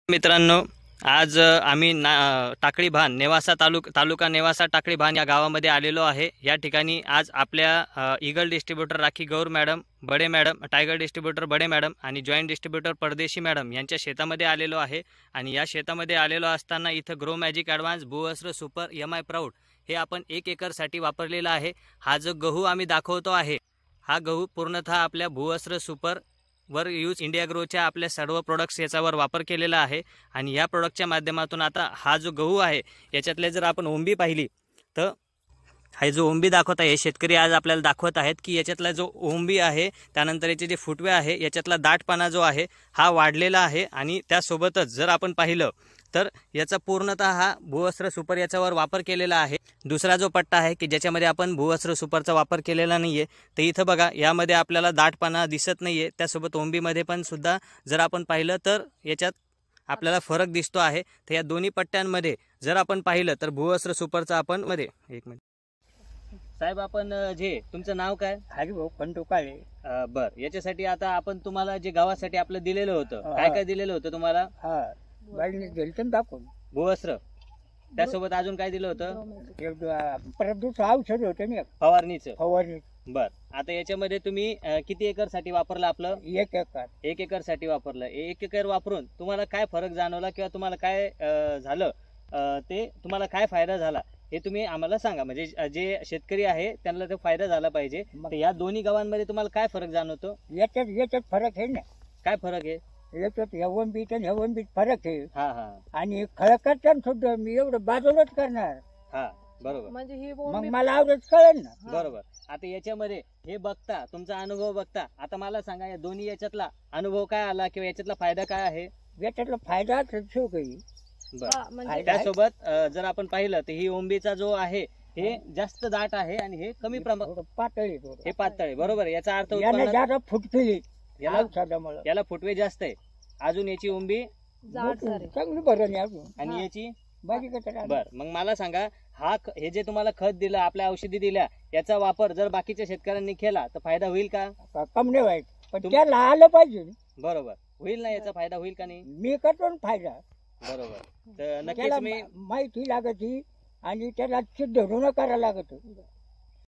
मित्रांनो, आज आम्ही टाकळी भान नेवासा तालुका नेवासा टाकळी भान या गावामध्ये आलेलो आहे। या ठिकाणी आज आपल्या ईगल डिस्ट्रीब्युटर राखी गौर मॅडम, बडे मॅडम, टायगर डिस्ट्रीब्युटर बडे मॅडम आणि जॉइंट डिस्ट्रीब्युटर परदेशी मॅडम यांच्या शेतामध्ये आलेलो आहे। आणि या शेतामध्ये आलेलो असताना इथं ग्रो मॅजिक ॲडव्हान्स भूवस्त्र सुपर एम प्राऊड हे आपण 1 एकरसाठी वापरलेला आहे। हा जो गहू आम्ही दाखवतो आहे, हा गहू पूर्णतः आपल्या भूवस्त्र सुपर वर यूज इंडिया ग्रोच्या आपल्या सर्व प्रोडक्ट्स याच्यावर वापर केलेला आहे। आणि या प्रोडक्टच्या माध्यमातून आता हा जो गहू आहे याच्यातले जर आपण ओंबी पाहिली तर हा जो ओंबी दाखवत आहे शेतकरी आज आपल्याला दाखवत आहेत की याच्यातला जो ओंबी आहे, त्यानंतर याचे जे फुटवे आहे, याच्यातला दाटपणा जो आहे हा वाढलेला आहे। आणि त्यासोबतच जर आपण पाहिलं तर याचा पूर्णतः हा भूवस्त्र सुपर याच्यावर वापर केलेला आहे। दुसरा जो पट्टा आहे की ज्याच्यामध्ये आपण भूवस्त्र सुपरचा वापर केलेला नाहीये, तर इथं बघा यामध्ये आपल्याला दाटपणा दिसत नाहीये। त्यासोबत ओंबीमध्ये पण सुद्धा जर आपण पाहिलं तर याच्यात आपल्याला फरक दिसतो आहे। तर या दोन्ही पट्ट्यांमध्ये जर आपण पाहिलं तर भूवस्त्र सुपरचा आपण मध्ये एक मिनिट साहेब, आपण जे तुमचं नाव काय? हरिभाऊ खंडू काळे। बर, याच्यासाठी आता आपण तुम्हाला जे गावासाठी आपलं दिलेलं होतं, काय काय दिलेलं होतं तुम्हाला? हा बाईने दिलं दाखवून भूवस्त्र, त्यासोबत अजून काय दिलं होतं? परत दुसरं औषध होतं ना फवारणीचं। फवारणी। बर, आता याच्यामध्ये तुम्ही किती एकर साठी वापरलं? आपलं 1 एकर। 1 एकर साठी वापरलं। 1 एकर वापरून तुम्हाला काय फरक जाणवला किंवा तुम्हाला काय झालं, ते तुम्हाला काय फायदा झाला हे तुम्ही आम्हाला सांगा। म्हणजे जे शेतकरी आहे त्यांना तो फायदा झाला पाहिजे। तर या दोन्ही गावांमध्ये तुम्हाला काय फरक जाणवतो? याच्यात फरक आहे ना। काय फरक आहे? याच्यात ह्यावन बीट आणि ह्यावन बीट फरक आहे। हा हा, आणि खळं करताना सुद्धा मी एवढं बाजूलाच करणार। हा बरोबर, म्हणजे मग मला आवडत कळेल ना। बरोबर। आता याच्यामध्ये हे बघता, तुमचा अनुभव बघता, आता मला सांगा या दोन्ही याच्यातला अनुभव काय आला किंवा याच्यातला फायदा काय आहे? याच्यातला फायदा शो काही। बरं, त्यासोबत जर आपण पाहिलं तर ही ओंबीचा जो आहे हे जास्त दाट आहे आणि हे कमी प्रमाणात पातळ हे पातळ आहे। बरोबर, याचा अर्थ फुटफिली याला फुटवे जास्त आहे, अजून याची ओंबी चांगली भरण अजून, आणि याची बाकी। बर, मग मला सांगा, हे जे तुम्हाला खत दिलं, आपल्या औषधी दिल्या, याचा वापर जर बाकीच्या शेतकऱ्यांनी केला तर फायदा होईल का? कम नाही वाईट, पण त्याला आलं पाहिजे। बरोबर, होईल ना, याचा फायदा होईल का नाही? मी करतो फायदा। बरोबर, तर नक्कीच मी माहिती लागत आणि त्याला सिद्ध ऋण करायला लागत।